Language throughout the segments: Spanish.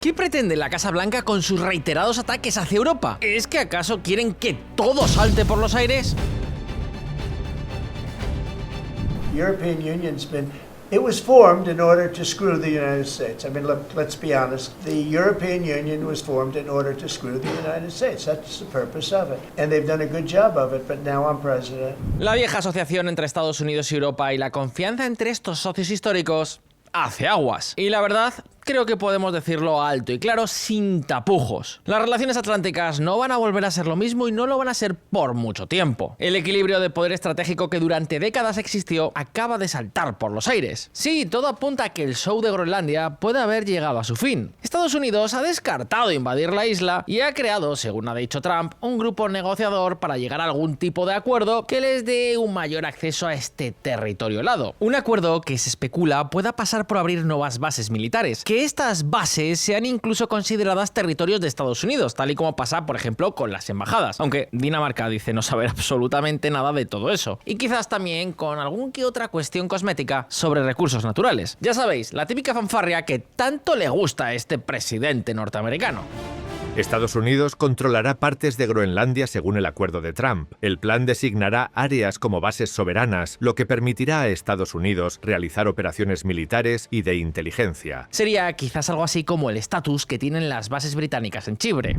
¿Qué pretende la Casa Blanca con sus reiterados ataques hacia Europa? ¿Es que acaso quieren que todo salte por los aires? European Union's it was formed in order to screw the United States. I mean, look, let's be honest. The European Union was formed in order to screw the United States. That's the purpose of it. And they've done a good job of it, but now I'm president. La vieja asociación entre Estados Unidos y Europa y la confianza entre estos socios históricos hace aguas. Y la verdad, creo que podemos decirlo alto y claro, sin tapujos. Las relaciones atlánticas no van a volver a ser lo mismo y no lo van a ser por mucho tiempo. El equilibrio de poder estratégico que durante décadas existió acaba de saltar por los aires. Sí, todo apunta a que el show de Groenlandia puede haber llegado a su fin. Estados Unidos ha descartado invadir la isla y ha creado, según ha dicho Trump, un grupo negociador para llegar a algún tipo de acuerdo que les dé un mayor acceso a este territorio helado. Un acuerdo que se especula pueda pasar por abrir nuevas bases militares, que estas bases sean incluso consideradas territorios de Estados Unidos, tal y como pasa, por ejemplo, con las embajadas, aunque Dinamarca dice no saber absolutamente nada de todo eso, y quizás también con algún que otra cuestión cosmética sobre recursos naturales. Ya sabéis, la típica fanfarria que tanto le gusta a este presidente norteamericano. Estados Unidos controlará partes de Groenlandia según el acuerdo de Trump. El plan designará áreas como bases soberanas, lo que permitirá a Estados Unidos realizar operaciones militares y de inteligencia. Sería quizás algo así como el estatus que tienen las bases británicas en Chipre.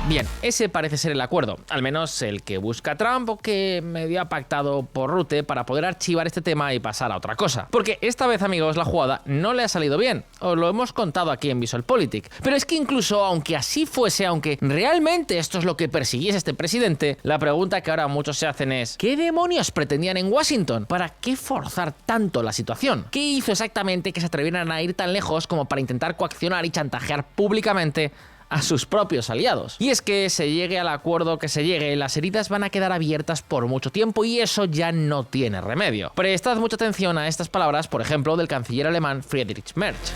Bien, ese parece ser el acuerdo, al menos el que busca Trump o que medio ha pactado por Rutte para poder archivar este tema y pasar a otra cosa. Porque esta vez, amigos, la jugada no le ha salido bien, os lo hemos contado aquí en VisualPolitik. Pero es que incluso aunque así fuese, aunque realmente esto es lo que persiguiese este presidente, la pregunta que ahora muchos se hacen es ¿qué demonios pretendían en Washington? ¿Para qué forzar tanto la situación? ¿Qué hizo exactamente que se atrevieran a ir tan lejos como para intentar coaccionar y chantajear públicamente a sus propios aliados? Y es que se llegue al acuerdo que se llegue, las heridas van a quedar abiertas por mucho tiempo y eso ya no tiene remedio. Prestad mucha atención a estas palabras, por ejemplo, del canciller alemán Friedrich Merz.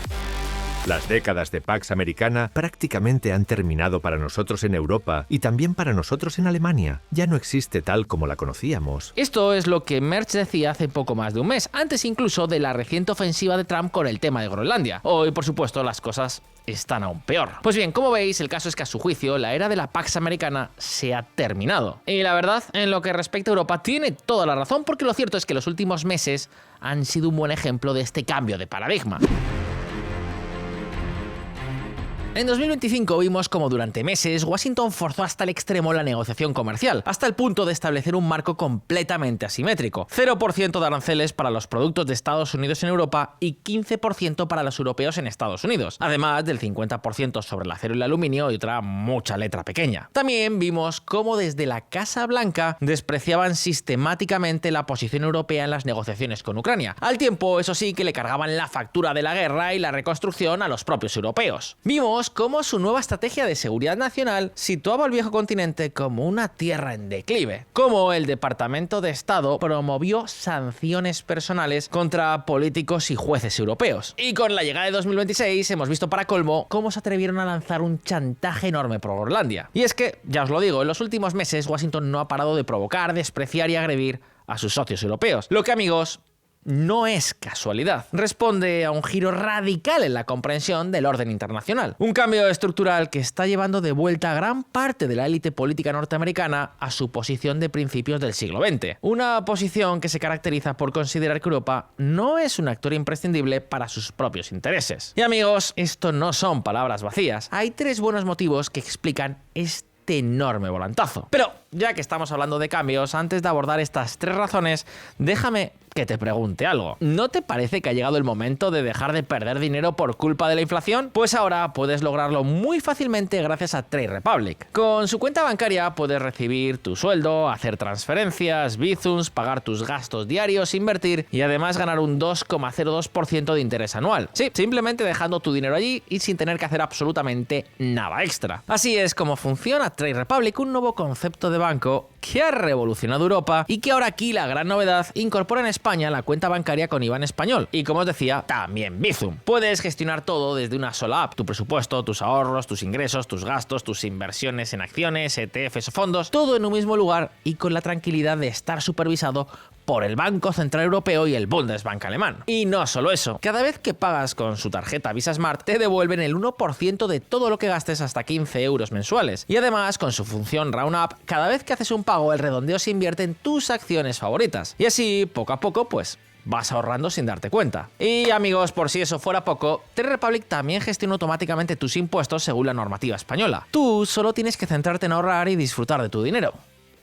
Las décadas de Pax Americana prácticamente han terminado para nosotros en Europa y también para nosotros en Alemania. Ya no existe tal como la conocíamos. Esto es lo que Merz decía hace poco más de un mes, antes incluso de la reciente ofensiva de Trump con el tema de Groenlandia. Hoy, por supuesto, las cosas están aún peor. Pues bien, como veis, el caso es que a su juicio la era de la Pax Americana se ha terminado. Y la verdad, en lo que respecta a Europa, tiene toda la razón, porque lo cierto es que los últimos meses han sido un buen ejemplo de este cambio de paradigma. En 2025 vimos como durante meses Washington forzó hasta el extremo la negociación comercial, hasta el punto de establecer un marco completamente asimétrico. 0% de aranceles para los productos de Estados Unidos en Europa y 15% para los europeos en Estados Unidos, además del 50% sobre el acero y el aluminio y otra mucha letra pequeña. También vimos cómo desde la Casa Blanca despreciaban sistemáticamente la posición europea en las negociaciones con Ucrania, al tiempo, eso sí, que le cargaban la factura de la guerra y la reconstrucción a los propios europeos. Vimos cómo su nueva estrategia de seguridad nacional situaba al viejo continente como una tierra en declive, cómo el Departamento de Estado promovió sanciones personales contra políticos y jueces europeos. Y con la llegada de 2026 hemos visto para colmo cómo se atrevieron a lanzar un chantaje enorme por Groenlandia. Y es que, ya os lo digo, en los últimos meses Washington no ha parado de provocar, despreciar y agredir a sus socios europeos. Lo que, amigos, no es casualidad. Responde a un giro radical en la comprensión del orden internacional. Un cambio estructural que está llevando de vuelta a gran parte de la élite política norteamericana a su posición de principios del siglo XX. Una posición que se caracteriza por considerar que Europa no es un actor imprescindible para sus propios intereses. Y amigos, esto no son palabras vacías. Hay 3 buenos motivos que explican este enorme volantazo. Pero, ya que estamos hablando de cambios, antes de abordar estas 3 razones, déjame que te pregunte algo. ¿No te parece que ha llegado el momento de dejar de perder dinero por culpa de la inflación? Pues ahora puedes lograrlo muy fácilmente gracias a Trade Republic. Con su cuenta bancaria puedes recibir tu sueldo, hacer transferencias, Bizums, pagar tus gastos diarios, invertir y además ganar un 2,02% de interés anual. Sí, simplemente dejando tu dinero allí y sin tener que hacer absolutamente nada extra. Así es como funciona Trade Republic, un nuevo concepto de banco que ha revolucionado Europa y que ahora aquí la gran novedad incorpora en España la cuenta bancaria con IBAN español y, como os decía, también Bizum. Puedes gestionar todo desde una sola app, tu presupuesto, tus ahorros, tus ingresos, tus gastos, tus inversiones en acciones, ETFs o fondos, todo en un mismo lugar y con la tranquilidad de estar supervisado por el Banco Central Europeo y el Bundesbank alemán. Y no solo eso, cada vez que pagas con su tarjeta Visa Smart te devuelven el 1% de todo lo que gastes hasta 15 euros mensuales. Y además, con su función Round Up, cada vez que haces un pago el redondeo se invierte en tus acciones favoritas. Y así, poco a poco, pues vas ahorrando sin darte cuenta. Y amigos, por si eso fuera poco, Trade Republic también gestiona automáticamente tus impuestos según la normativa española. Tú solo tienes que centrarte en ahorrar y disfrutar de tu dinero.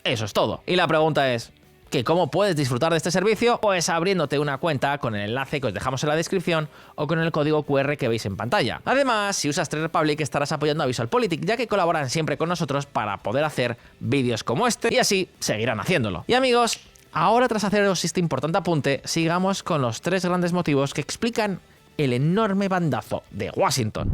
Eso es todo. Y la pregunta es, ¿que cómo puedes disfrutar de este servicio? Pues abriéndote una cuenta con el enlace que os dejamos en la descripción o con el código QR que veis en pantalla. Además, si usas Trade Republic estarás apoyando a VisualPolitik, ya que colaboran siempre con nosotros para poder hacer vídeos como este y así seguirán haciéndolo. Y amigos, ahora tras haceros este importante apunte, sigamos con los 3 grandes motivos que explican el enorme bandazo de Washington.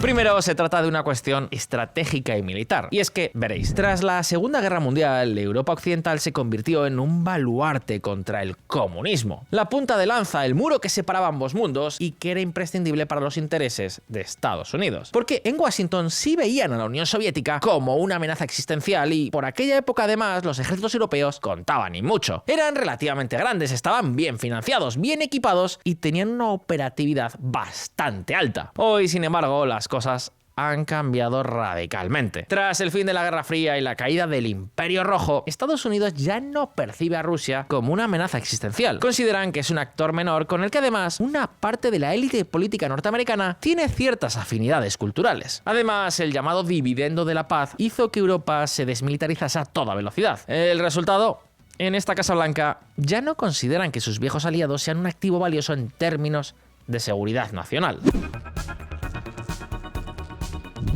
Primero, se trata de una cuestión estratégica y militar. Y es que, veréis, tras la Segunda Guerra Mundial, Europa Occidental se convirtió en un baluarte contra el comunismo. La punta de lanza, el muro que separaba ambos mundos y que era imprescindible para los intereses de Estados Unidos. Porque en Washington sí veían a la Unión Soviética como una amenaza existencial y, por aquella época además, los ejércitos europeos contaban y mucho. Eran relativamente grandes, estaban bien financiados, bien equipados y tenían una operatividad bastante alta. Hoy, sin embargo, las cosas han cambiado radicalmente. Tras el fin de la Guerra Fría y la caída del Imperio Rojo, Estados Unidos ya no percibe a Rusia como una amenaza existencial. Consideran que es un actor menor con el que además una parte de la élite política norteamericana tiene ciertas afinidades culturales. Además, el llamado dividendo de la paz hizo que Europa se desmilitarizase a toda velocidad. El resultado: en esta Casa Blanca ya no consideran que sus viejos aliados sean un activo valioso en términos de seguridad nacional.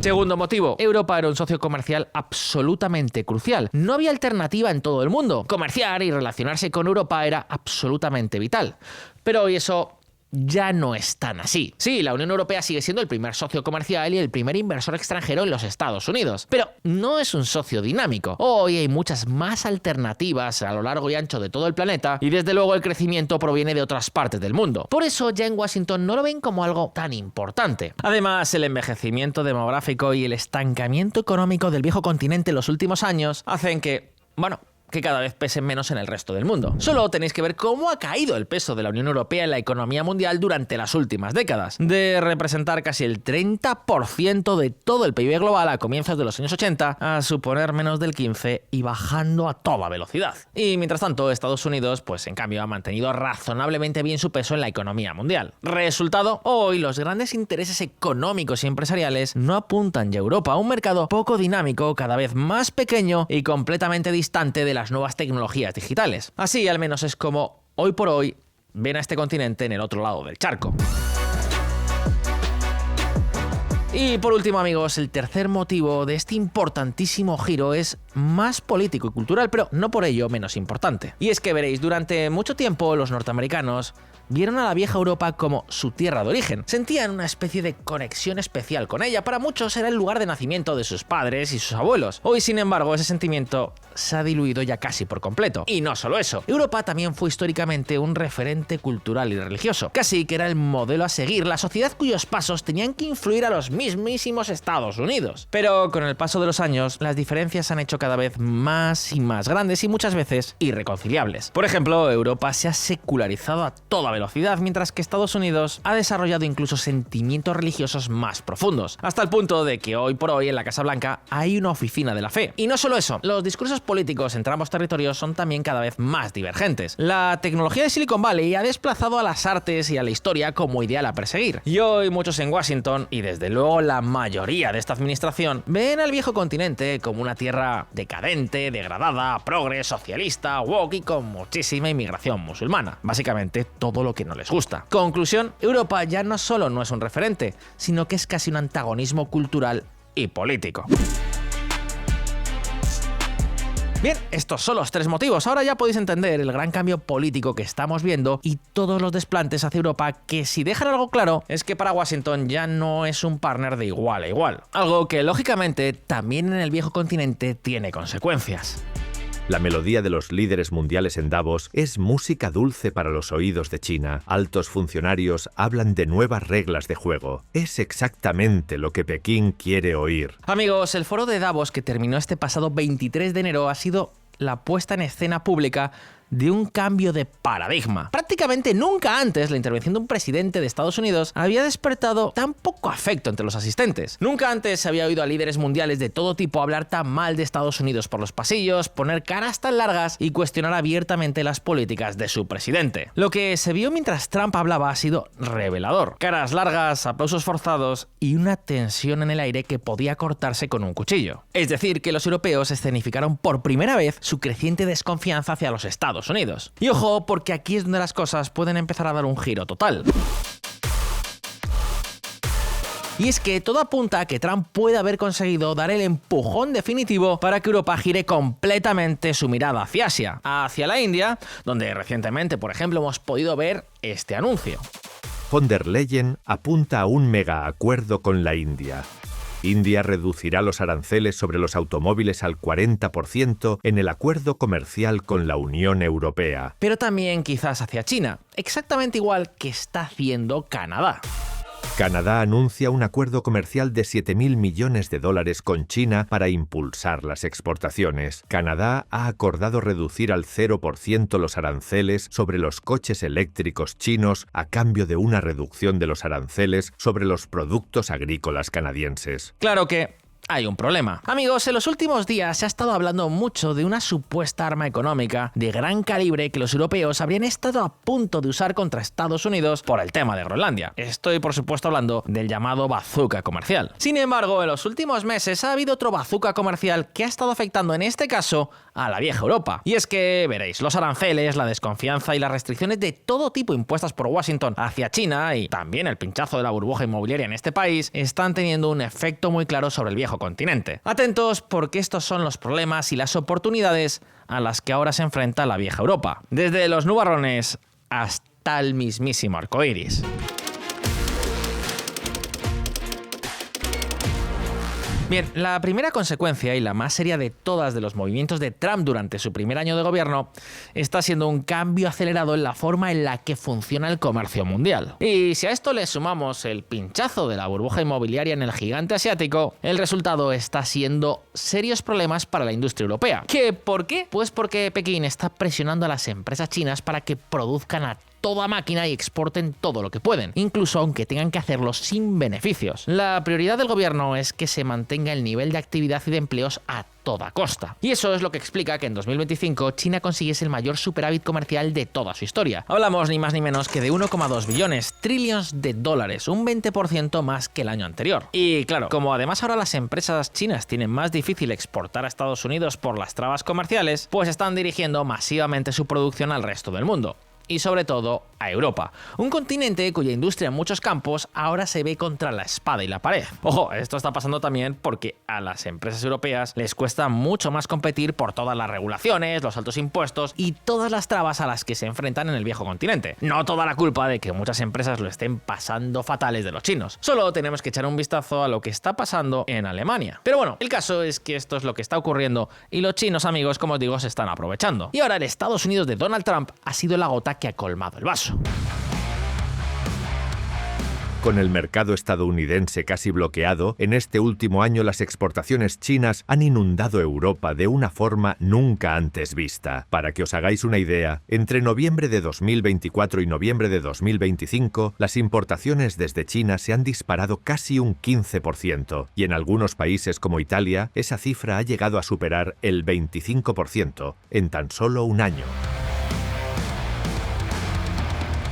Segundo motivo, Europa era un socio comercial absolutamente crucial. No había alternativa en todo el mundo. Comerciar y relacionarse con Europa era absolutamente vital. Pero hoy eso ya no es tan así. Sí, la Unión Europea sigue siendo el primer socio comercial y el primer inversor extranjero en los Estados Unidos, pero no es un socio dinámico. Hoy hay muchas más alternativas a lo largo y ancho de todo el planeta y desde luego el crecimiento proviene de otras partes del mundo. Por eso ya en Washington no lo ven como algo tan importante. Además, el envejecimiento demográfico y el estancamiento económico del viejo continente en los últimos años hacen que cada vez pesen menos en el resto del mundo. Solo tenéis que ver cómo ha caído el peso de la Unión Europea en la economía mundial durante las últimas décadas. De representar casi el 30% de todo el PIB global a comienzos de los años 80 a suponer menos del 15% y bajando a toda velocidad. Y mientras tanto, Estados Unidos, pues en cambio, ha mantenido razonablemente bien su peso en la economía mundial. Resultado, hoy los grandes intereses económicos y empresariales no apuntan ya a Europa, a un mercado poco dinámico, cada vez más pequeño y completamente distante de las nuevas tecnologías digitales. Así al menos es como hoy por hoy ven a este continente en el otro lado del charco. Y por último, amigos, el tercer motivo de este importantísimo giro es más político y cultural, pero no por ello menos importante. Y es que veréis, durante mucho tiempo los norteamericanos vieron a la vieja Europa como su tierra de origen. Sentían una especie de conexión especial con ella. Para muchos era el lugar de nacimiento de sus padres y sus abuelos. Hoy, sin embargo, ese sentimiento se ha diluido ya casi por completo. Y no solo eso, Europa también fue históricamente un referente cultural y religioso. Casi que era el modelo a seguir, la sociedad cuyos pasos tenían que influir a los mismísimos Estados Unidos. Pero con el paso de los años, las diferencias se han hecho cada vez más y más grandes y muchas veces irreconciliables. Por ejemplo, Europa se ha secularizado a toda velocidad, mientras que Estados Unidos ha desarrollado incluso sentimientos religiosos más profundos, hasta el punto de que hoy por hoy en la Casa Blanca hay una oficina de la fe. Y no solo eso, los discursos políticos entre ambos territorios son también cada vez más divergentes. La tecnología de Silicon Valley ha desplazado a las artes y a la historia como ideal a perseguir. Y hoy muchos en Washington, y desde luego la mayoría de esta administración, ven al viejo continente como una tierra decadente, degradada, progre, socialista, woke y con muchísima inmigración musulmana. Básicamente todo lo que no les gusta. Conclusión, Europa ya no solo no es un referente, sino que es casi un antagonismo cultural y político. Bien, estos son los 3 motivos. Ahora ya podéis entender el gran cambio político que estamos viendo y todos los desplantes hacia Europa que, si dejan algo claro, es que para Washington ya no es un partner de igual a igual. Algo que, lógicamente, también en el viejo continente tiene consecuencias. La melodía de los líderes mundiales en Davos es música dulce para los oídos de China. Altos funcionarios hablan de nuevas reglas de juego. Es exactamente lo que Pekín quiere oír. Amigos, el foro de Davos que terminó este pasado 23 de enero ha sido la puesta en escena pública de un cambio de paradigma. Prácticamente nunca antes la intervención de un presidente de Estados Unidos había despertado tan poco afecto entre los asistentes. Nunca antes se había oído a líderes mundiales de todo tipo hablar tan mal de Estados Unidos por los pasillos, poner caras tan largas y cuestionar abiertamente las políticas de su presidente. Lo que se vio mientras Trump hablaba ha sido revelador. Caras largas, aplausos forzados y una tensión en el aire que podía cortarse con un cuchillo. Es decir, que los europeos escenificaron por primera vez su creciente desconfianza hacia los Estados Unidos. Y ojo, porque aquí es donde las cosas pueden empezar a dar un giro total. Y es que todo apunta a que Trump puede haber conseguido dar el empujón definitivo para que Europa gire completamente su mirada hacia Asia, hacia la India, donde recientemente, por ejemplo, hemos podido ver este anuncio. Von der Leyen apunta a un mega acuerdo con la India. India reducirá los aranceles sobre los automóviles al 40% en el acuerdo comercial con la Unión Europea. Pero también quizás hacia China, exactamente igual que está haciendo Canadá. Canadá anuncia un acuerdo comercial de $7.000 millones con China para impulsar las exportaciones. Canadá ha acordado reducir al 0% los aranceles sobre los coches eléctricos chinos a cambio de una reducción de los aranceles sobre los productos agrícolas canadienses. Claro que hay un problema. Amigos, en los últimos días se ha estado hablando mucho de una supuesta arma económica de gran calibre que los europeos habrían estado a punto de usar contra Estados Unidos por el tema de Groenlandia. Estoy, por supuesto, hablando del llamado bazooka comercial. Sin embargo, en los últimos meses ha habido otro bazooka comercial que ha estado afectando, en este caso, a la vieja Europa. Y es que, veréis, los aranceles, la desconfianza y las restricciones de todo tipo impuestas por Washington hacia China y también el pinchazo de la burbuja inmobiliaria en este país están teniendo un efecto muy claro sobre el viejo continente. Atentos, porque estos son los problemas y las oportunidades a las que ahora se enfrenta la vieja Europa, desde los nubarrones hasta el mismísimo arcoíris. Bien, la primera consecuencia y la más seria de todas de los movimientos de Trump durante su primer año de gobierno está siendo un cambio acelerado en la forma en la que funciona el comercio mundial. Y si a esto le sumamos el pinchazo de la burbuja inmobiliaria en el gigante asiático, el resultado está siendo serios problemas para la industria europea. ¿Qué? ¿Por qué? Pues porque Pekín está presionando a las empresas chinas para que produzcan a toda máquina y exporten todo lo que pueden, incluso aunque tengan que hacerlo sin beneficios. La prioridad del gobierno es que se mantenga el nivel de actividad y de empleos a toda costa. Y eso es lo que explica que en 2025 China consiguiese el mayor superávit comercial de toda su historia. Hablamos ni más ni menos que de 1,2 billones, trillones de dólares, un 20% más que el año anterior. Y claro, como además ahora las empresas chinas tienen más difícil exportar a Estados Unidos por las trabas comerciales, pues están dirigiendo masivamente su producción al resto del mundo. Y sobre todo a Europa, un continente cuya industria en muchos campos ahora se ve contra la espada y la pared. Ojo, esto está pasando también porque a las empresas europeas les cuesta mucho más competir por todas las regulaciones, los altos impuestos y todas las trabas a las que se enfrentan en el viejo continente. No toda la culpa de que muchas empresas lo estén pasando fatales de los chinos. Solo tenemos que echar un vistazo a lo que está pasando en Alemania. Pero bueno, el caso es que esto es lo que está ocurriendo y los chinos, amigos, como os digo, se están aprovechando. Y ahora el Estados Unidos de Donald Trump ha sido la gota que ha colmado el vaso. Con el mercado estadounidense casi bloqueado, en este último año las exportaciones chinas han inundado Europa de una forma nunca antes vista. Para que os hagáis una idea, entre noviembre de 2024 y noviembre de 2025, las importaciones desde China se han disparado casi un 15%, y en algunos países como Italia, esa cifra ha llegado a superar el 25% en tan solo un año.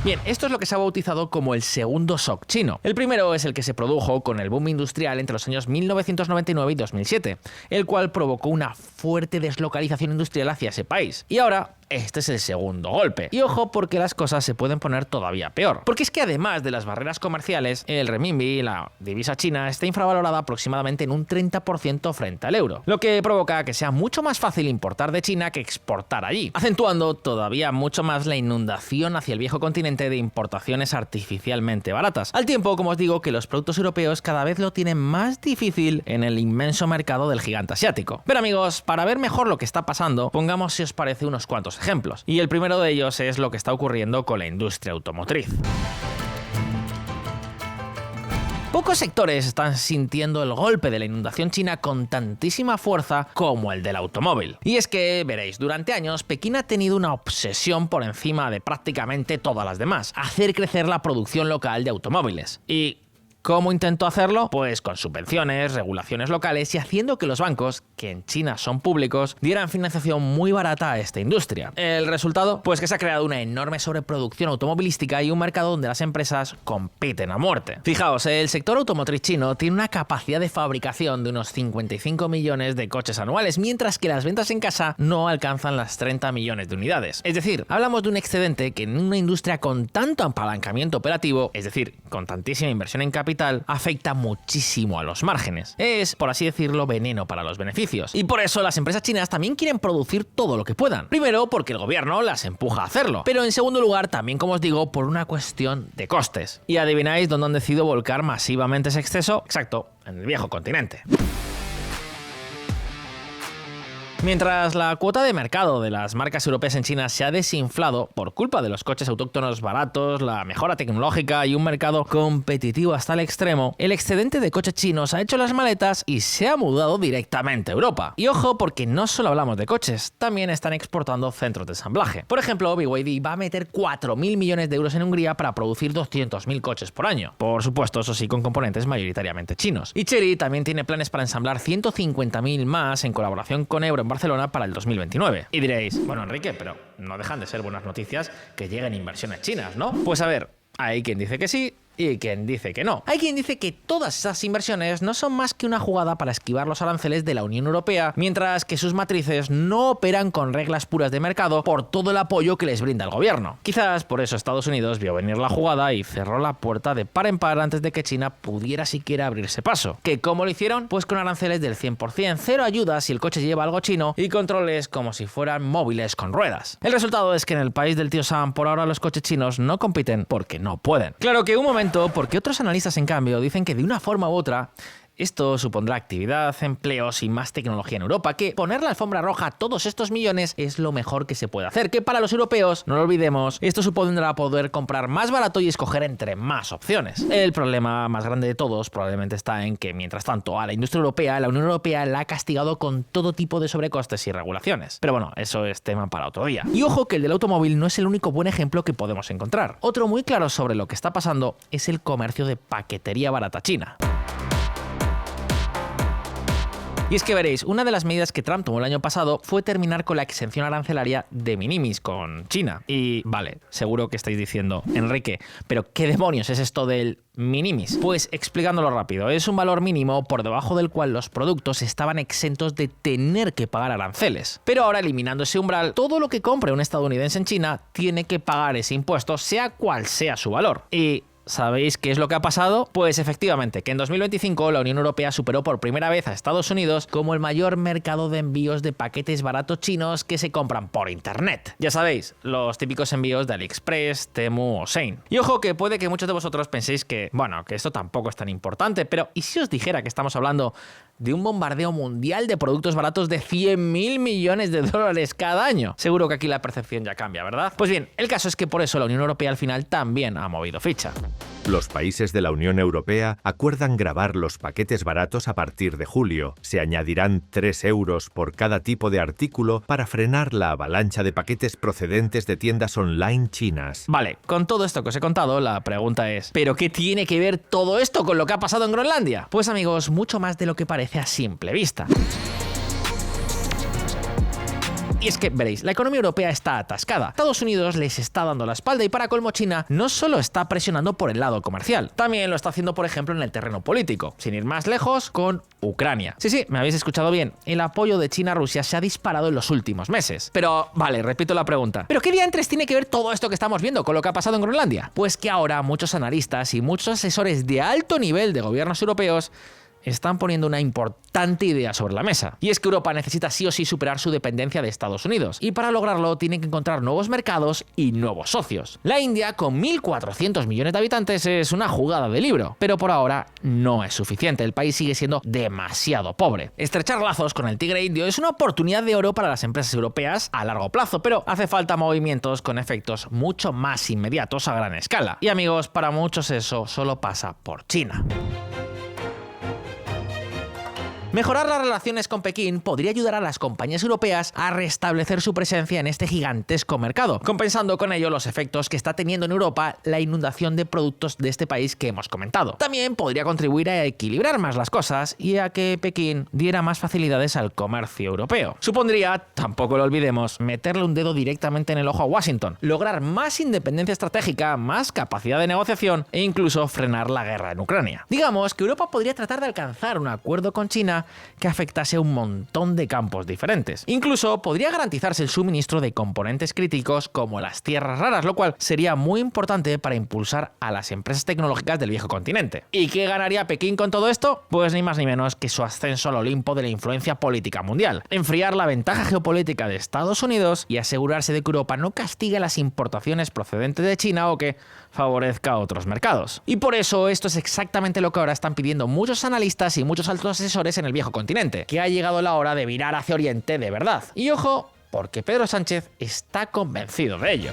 Bien, esto es lo que se ha bautizado como el segundo shock chino. El primero es el que se produjo con el boom industrial entre los años 1999 y 2007, el cual provocó una fuerte deslocalización industrial hacia ese país. Y ahora, este es el segundo golpe. Y ojo, porque las cosas se pueden poner todavía peor. Porque es que además de las barreras comerciales, el renminbi, la divisa china, está infravalorada aproximadamente en un 30% frente al euro, lo que provoca que sea mucho más fácil importar de China que exportar allí, acentuando todavía mucho más la inundación hacia el viejo continente de importaciones artificialmente baratas, al tiempo, como os digo, que los productos europeos cada vez lo tienen más difícil en el inmenso mercado del gigante asiático. Pero amigos, para ver mejor lo que está pasando, pongamos, si os parece, unos cuantos ejemplos. Y el primero de ellos es lo que está ocurriendo con la industria automotriz. Pocos sectores están sintiendo el golpe de la inundación china con tantísima fuerza como el del automóvil. Y es que, veréis, durante años Pekín ha tenido una obsesión por encima de prácticamente todas las demás: hacer crecer la producción local de automóviles. Y ¿cómo intentó hacerlo? Pues con subvenciones, regulaciones locales y haciendo que los bancos, que en China son públicos, dieran financiación muy barata a esta industria. ¿El resultado? Pues que se ha creado una enorme sobreproducción automovilística y un mercado donde las empresas compiten a muerte. Fijaos, el sector automotriz chino tiene una capacidad de fabricación de unos 55 millones de coches anuales, mientras que las ventas en casa no alcanzan las 30 millones de unidades. Es decir, hablamos de un excedente que en una industria con tanto apalancamiento operativo, es decir, con tantísima inversión en capital, afecta muchísimo a los márgenes. Es, por así decirlo, veneno para los beneficios. Y por eso las empresas chinas también quieren producir todo lo que puedan. Primero, porque el gobierno las empuja a hacerlo. Pero en segundo lugar, también, como os digo, por una cuestión de costes. ¿Y adivináis dónde han decidido volcar masivamente ese exceso? Exacto, en el viejo continente. Mientras la cuota de mercado de las marcas europeas en China se ha desinflado por culpa de los coches autóctonos baratos, la mejora tecnológica y un mercado competitivo hasta el extremo, el excedente de coches chinos ha hecho las maletas y se ha mudado directamente a Europa. Y ojo, porque no solo hablamos de coches, también están exportando centros de ensamblaje. Por ejemplo, BYD va a meter 4.000 millones de euros en Hungría para producir 200.000 coches por año. Por supuesto, eso sí, con componentes mayoritariamente chinos. Y Chery también tiene planes para ensamblar 150.000 más en colaboración con Euro en Barcelona para el 2029. Y diréis, bueno, Enrique, pero no dejan de ser buenas noticias que lleguen inversiones chinas, ¿no? Pues a ver, hay quien dice que sí y quien dice que no. Hay quien dice que todas esas inversiones no son más que una jugada para esquivar los aranceles de la Unión Europea, mientras que sus matrices no operan con reglas puras de mercado por todo el apoyo que les brinda el gobierno. Quizás por eso Estados Unidos vio venir la jugada y cerró la puerta de par en par antes de que China pudiera siquiera abrirse paso. ¿Que cómo lo hicieron? Pues con aranceles del 100%, cero ayudas si el coche lleva algo chino y controles como si fueran móviles con ruedas. El resultado es que en el país del tío Sam por ahora los coches chinos no compiten porque no pueden. Claro que un momento, porque otros analistas en cambio dicen que de una forma u otra esto supondrá actividad, empleos y más tecnología en Europa, que poner la alfombra roja a todos estos millones es lo mejor que se puede hacer, que para los europeos, no lo olvidemos, esto supondrá poder comprar más barato y escoger entre más opciones. El problema más grande de todos probablemente está en que, mientras tanto, a la industria europea, la Unión Europea la ha castigado con todo tipo de sobrecostes y regulaciones. Pero bueno, eso es tema para otro día. Y ojo que el del automóvil no es el único buen ejemplo que podemos encontrar. Otro muy claro sobre lo que está pasando es el comercio de paquetería barata china. Y es que veréis, una de las medidas que Trump tomó el año pasado fue terminar con la exención arancelaria de minimis con China. Y vale, seguro que estáis diciendo, Enrique, pero ¿qué demonios es esto del minimis? Pues explicándolo rápido, es un valor mínimo por debajo del cual los productos estaban exentos de tener que pagar aranceles. Pero ahora, eliminando ese umbral, todo lo que compre un estadounidense en China tiene que pagar ese impuesto, sea cual sea su valor. Y ¿sabéis qué es lo que ha pasado? Pues efectivamente, que en 2025 la Unión Europea superó por primera vez a Estados Unidos como el mayor mercado de envíos de paquetes baratos chinos que se compran por internet. Ya sabéis, los típicos envíos de AliExpress, Temu o Shein. Y ojo que puede que muchos de vosotros penséis que, bueno, que esto tampoco es tan importante, pero ¿y si os dijera que estamos hablando de un bombardeo mundial de productos baratos de 100.000 millones de dólares cada año? Seguro que aquí la percepción ya cambia, ¿verdad? Pues bien, el caso es que por eso la Unión Europea al final también ha movido ficha. Los países de la Unión Europea acuerdan gravar los paquetes baratos a partir de julio. Se añadirán 3 euros por cada tipo de artículo para frenar la avalancha de paquetes procedentes de tiendas online chinas. Vale, con todo esto que os he contado, la pregunta es, ¿pero qué tiene que ver todo esto con lo que ha pasado en Groenlandia? Pues amigos, mucho más de lo que parece a simple vista. Y es que, veréis, la economía europea está atascada. Estados Unidos les está dando la espalda y para colmo China no solo está presionando por el lado comercial, también lo está haciendo, por ejemplo, en el terreno político, sin ir más lejos, con Ucrania. Sí, me habéis escuchado bien, el apoyo de China a Rusia se ha disparado en los últimos meses. Pero, vale, repito la pregunta. ¿Pero qué diantres tiene que ver todo esto que estamos viendo con lo que ha pasado en Groenlandia? Pues que ahora muchos analistas y muchos asesores de alto nivel de gobiernos europeos están poniendo una importante idea sobre la mesa. Y es que Europa necesita sí o sí superar su dependencia de Estados Unidos. Y para lograrlo tiene que encontrar nuevos mercados y nuevos socios. La India, con 1.400 millones de habitantes, es una jugada de libro. Pero por ahora no es suficiente. El país sigue siendo demasiado pobre. Estrechar lazos con el tigre indio es una oportunidad de oro para las empresas europeas a largo plazo. Pero hace falta movimientos con efectos mucho más inmediatos a gran escala. Y amigos, para muchos eso solo pasa por China. Mejorar las relaciones con Pekín podría ayudar a las compañías europeas a restablecer su presencia en este gigantesco mercado, compensando con ello los efectos que está teniendo en Europa la inundación de productos de este país que hemos comentado. También podría contribuir a equilibrar más las cosas y a que Pekín diera más facilidades al comercio europeo. Supondría, tampoco lo olvidemos, meterle un dedo directamente en el ojo a Washington, lograr más independencia estratégica, más capacidad de negociación e incluso frenar la guerra en Ucrania. Digamos que Europa podría tratar de alcanzar un acuerdo con China que afectase a un montón de campos diferentes. Incluso podría garantizarse el suministro de componentes críticos como las tierras raras, lo cual sería muy importante para impulsar a las empresas tecnológicas del viejo continente. ¿Y qué ganaría Pekín con todo esto? Pues ni más ni menos que su ascenso al Olimpo de la influencia política mundial, enfriar la ventaja geopolítica de Estados Unidos y asegurarse de que Europa no castigue las importaciones procedentes de China o que favorezca a otros mercados. Y por eso esto es exactamente lo que ahora están pidiendo muchos analistas y muchos altos asesores en el viejo continente, que ha llegado la hora de virar hacia Oriente de verdad. Y ojo, porque Pedro Sánchez está convencido de ello.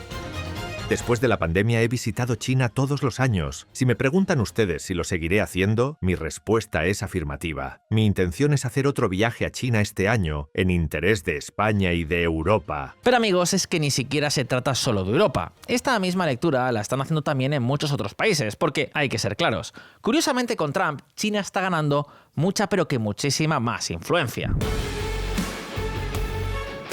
Después de la pandemia he visitado China todos los años. Si me preguntan ustedes si lo seguiré haciendo, mi respuesta es afirmativa. Mi intención es hacer otro viaje a China este año, en interés de España y de Europa. Pero amigos, es que ni siquiera se trata solo de Europa. Esta misma lectura la están haciendo también en muchos otros países, porque hay que ser claros. Curiosamente, con Trump, China está ganando mucha pero que muchísima más influencia.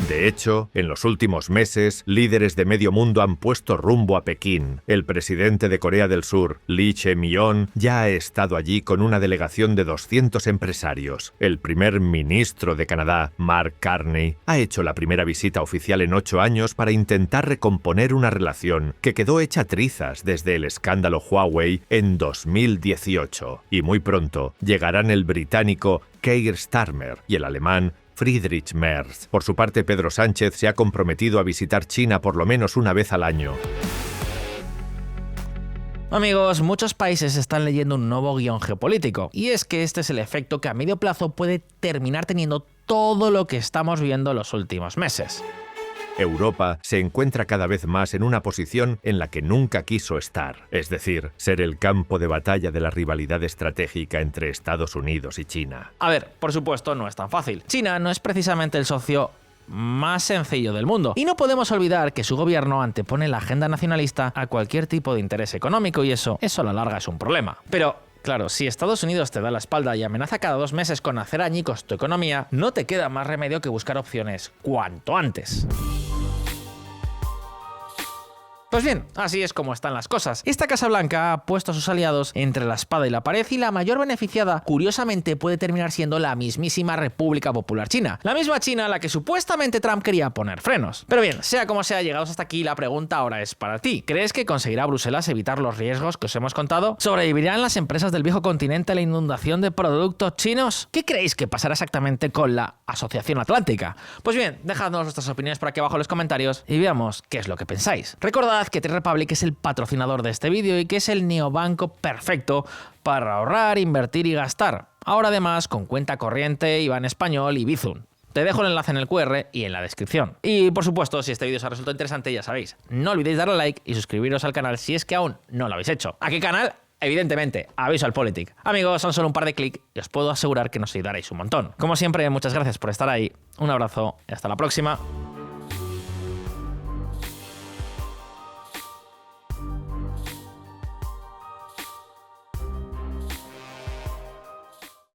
De hecho, en los últimos meses, líderes de medio mundo han puesto rumbo a Pekín. El presidente de Corea del Sur, Lee Jae-myung, ya ha estado allí con una delegación de 200 empresarios. El primer ministro de Canadá, Mark Carney, ha hecho la primera visita oficial en 8 años para intentar recomponer una relación que quedó hecha trizas desde el escándalo Huawei en 2018. Y muy pronto llegarán el británico Keir Starmer y el alemán Friedrich Merz. Por su parte, Pedro Sánchez se ha comprometido a visitar China por lo menos una vez al año. Amigos, muchos países están leyendo un nuevo guión geopolítico, y es que este es el efecto que a medio plazo puede terminar teniendo todo lo que estamos viendo los últimos meses. Europa se encuentra cada vez más en una posición en la que nunca quiso estar, es decir, ser el campo de batalla de la rivalidad estratégica entre Estados Unidos y China. A ver, por supuesto, no es tan fácil. China no es precisamente el socio más sencillo del mundo, y no podemos olvidar que su gobierno antepone la agenda nacionalista a cualquier tipo de interés económico, y eso a la larga es un problema. Pero claro, si Estados Unidos te da la espalda y amenaza cada 2 meses con hacer añicos tu economía, no te queda más remedio que buscar opciones cuanto antes. Pues bien, así es como están las cosas. Esta Casa Blanca ha puesto a sus aliados entre la espada y la pared, y la mayor beneficiada, curiosamente, puede terminar siendo la mismísima República Popular China. La misma China a la que supuestamente Trump quería poner frenos. Pero bien, sea como sea, llegados hasta aquí, la pregunta ahora es para ti. ¿Crees que conseguirá Bruselas evitar los riesgos que os hemos contado? ¿Sobrevivirán las empresas del viejo continente a la inundación de productos chinos? ¿Qué creéis que pasará exactamente con la Asociación Atlántica? Pues bien, dejadnos vuestras opiniones por aquí abajo en los comentarios y veamos qué es lo que pensáis. Recordad que Trade Republic es el patrocinador de este vídeo y que es el neobanco perfecto para ahorrar, invertir y gastar. Ahora además con cuenta corriente, IBAN en español y Bizum. Te dejo el enlace en el QR y en la descripción. Y por supuesto, si este vídeo os ha resultado interesante, ya sabéis, no olvidéis darle like y suscribiros al canal si es que aún no lo habéis hecho. ¿A qué canal? Evidentemente, Aviso al Politic. Amigos, son solo un par de clics y os puedo asegurar que nos ayudaréis un montón. Como siempre, muchas gracias por estar ahí. Un abrazo y hasta la próxima.